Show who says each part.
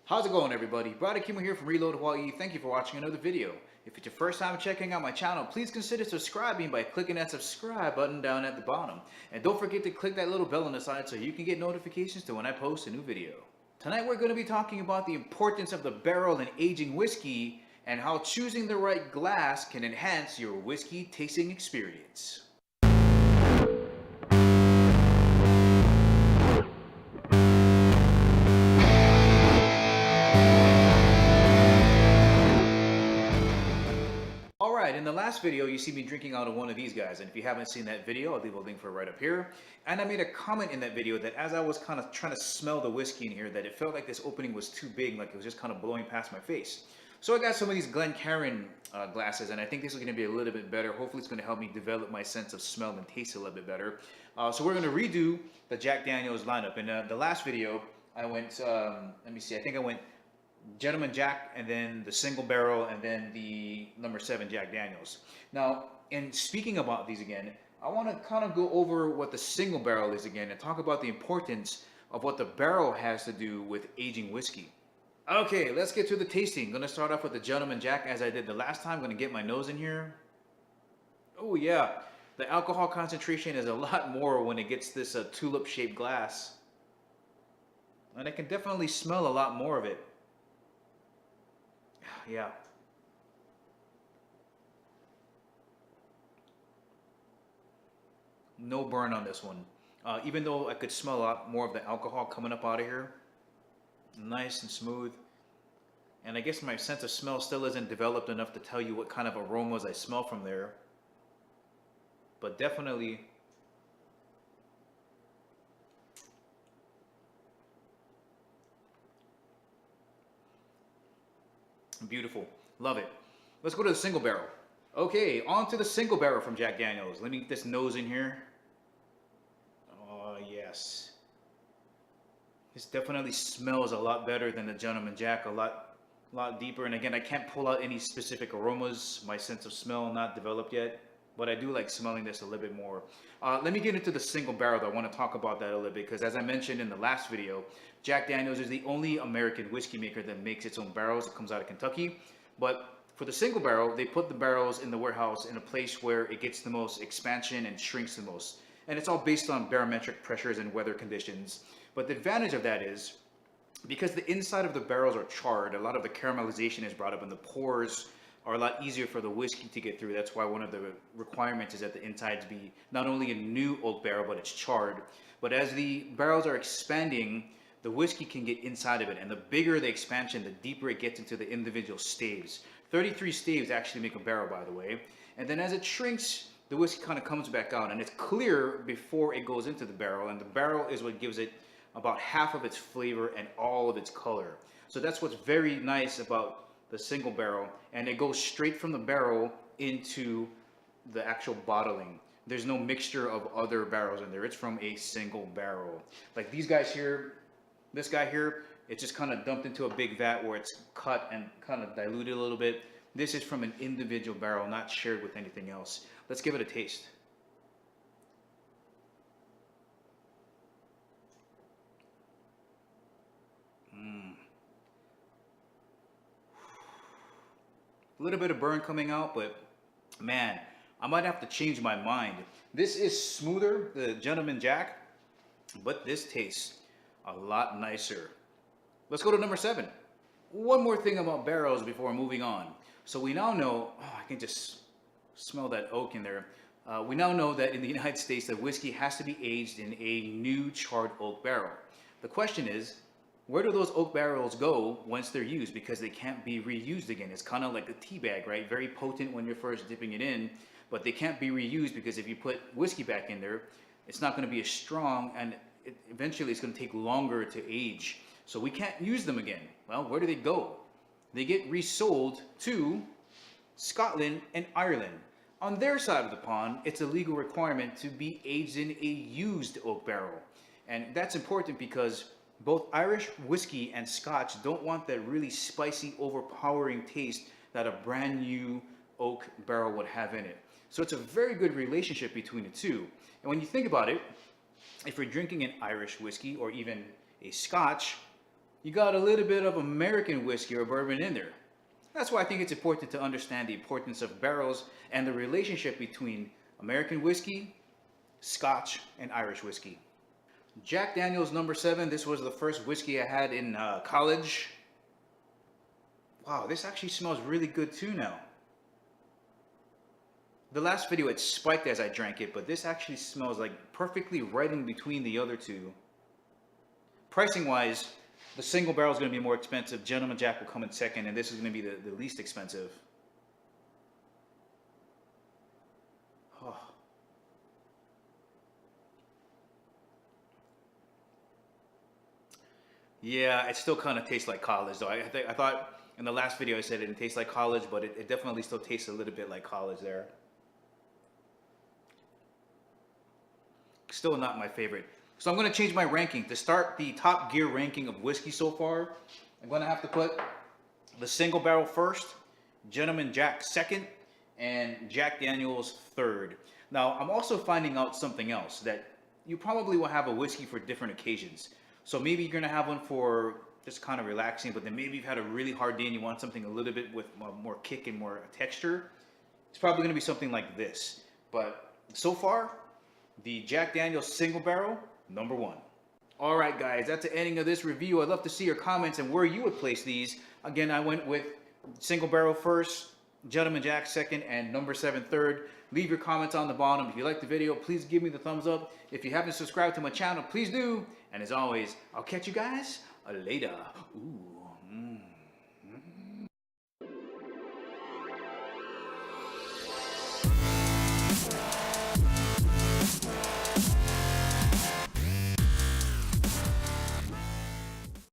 Speaker 1: How's it going, everybody? Brother Kimo here from Reload Hawaii. Thank you for watching another video. If it's your first time checking out my channel, please consider subscribing by clicking that subscribe button down at the bottom. And don't forget to click that little bell on the side so you can get notifications to when I post a new video. Tonight we're going to be talking about the importance of the barrel in aging whiskey and how choosing the right glass can enhance your whiskey tasting experience. Alright, in the last video you see me drinking out of one of these guys, and if you haven't seen that video, I'll leave a link for it right up here. And I made a comment in that video that as I was kind of trying to smell the whiskey in here, that it felt like this opening was too big, like it was just kind of blowing past my face. So I got some of these Glencarin glasses, and I think this is going to be a little bit better. Hopefully it's going to help me develop my sense of smell and taste a little bit better. So we're going to redo the Jack Daniel's lineup. In the last video, I went, let me see, I think I went Gentleman Jack, and then the single barrel, and then the number 7 Jack Daniels. Now, in speaking about these again, I want to kind of go over what the single barrel is again and talk about the importance of what the barrel has to do with aging whiskey. Okay, let's get to the tasting. I'm going to start off with the Gentleman Jack as I did the last time. I'm going to get my nose in here. Oh yeah, the alcohol concentration is a lot more when it gets this tulip-shaped glass. And I can definitely smell a lot more of it. Yeah. No burn on this one. Even though I could smell a lot more of the alcohol coming up out of here. Nice and smooth. And I guess my sense of smell still isn't developed enough to tell you what kind of aromas I smell from there. But definitely beautiful. Love it. Let's go to the single barrel. Okay, on to the single barrel from Jack Daniels. Let me get this nose in here. Oh, yes. This definitely smells a lot better than the Gentleman Jack, a lot deeper. And again, I can't pull out any specific aromas. My sense of smell not developed yet, but I do like smelling this a little bit more. Let me get into the single barrel though. I want to talk about that a little bit because as I mentioned in the last video, Jack Daniels is the only American whiskey maker that makes its own barrels. It comes out of Kentucky. But for the single barrel, they put the barrels in the warehouse in a place where it gets the most expansion and shrinks the most. And it's all based on barometric pressures and weather conditions. But the advantage of that is because the inside of the barrels are charred, a lot of the caramelization is brought up and the pores are a lot easier for the whiskey to get through. That's why one of the requirements is that the insides be not only a new oak barrel, but it's charred. But as the barrels are expanding, the whiskey can get inside of it. And the bigger the expansion, the deeper it gets into the individual staves. 33 staves actually make a barrel, by the way. And then as it shrinks, the whiskey kind of comes back out. And it's clear before it goes into the barrel. And the barrel is what gives it about half of its flavor and all of its color. So that's what's very nice about the single barrel, and it goes straight from the barrel into the actual bottling. There's no mixture of other barrels in there. It's from a single barrel. Like these guys here, this guy here, it's just kind of dumped into a big vat where it's cut and kind of diluted a little bit. This is from an individual barrel, not shared with anything else. Let's give it a taste. A little bit of burn coming out, but man, I might have to change my mind. This is smoother, the Gentleman Jack, but this tastes a lot nicer. Let's go to number 7. One more thing about barrels before moving on. So we now know, oh, I can just smell that oak in there. We now know that in the United States that whiskey has to be aged in a new charred oak barrel. The question is, where do those oak barrels go once they're used? Because they can't be reused again. It's kind of like a tea bag, right? Very potent when you're first dipping it in, but they can't be reused because if you put whiskey back in there, it's not going to be as strong, and eventually it's going to take longer to age. So we can't use them again. Well, where do they go? They get resold to Scotland and Ireland. On their side of the pond, it's a legal requirement to be aged in a used oak barrel. And that's important because both Irish whiskey and Scotch don't want that really spicy, overpowering taste that a brand new oak barrel would have in it. So it's a very good relationship between the two. And when you think about it, if you're drinking an Irish whiskey or even a Scotch, you got a little bit of American whiskey or bourbon in there. That's why I think it's important to understand the importance of barrels and the relationship between American whiskey, Scotch, and Irish whiskey. Jack Daniel's number 7. This was the first whiskey I had in college. Wow, this actually smells really good too now. The last video it spiked as I drank it, but this actually smells like perfectly right in between the other two. Pricing wise, the single barrel is going to be more expensive. Gentleman Jack will come in second, and this is going to be the least expensive. Oh. Yeah, it still kind of tastes like college though. I thought in the last video I said it didn't taste like college, but it definitely still tastes a little bit like college there. Still not my favorite. So I'm going to change my ranking. To start the Top Gear ranking of whiskey so far, I'm going to have to put the single barrel first, Gentleman Jack second, and Jack Daniel's third. Now, I'm also finding out something else, that you probably will have a whiskey for different occasions. So maybe you're going to have one for just kind of relaxing, but then maybe you've had a really hard day and you want something a little bit with more kick and more texture. It's probably going to be something like this. But so far, the Jack Daniel's single barrel, number 1. All right, guys, that's the ending of this review. I'd love to see your comments and where you would place these. Again, I went with single barrel first, Gentleman Jack second, and number 7 third. Leave your comments on the bottom. If you liked the video, please give me the thumbs up. If you haven't subscribed to my channel, please do. And as always, I'll catch you guys later. Ooh.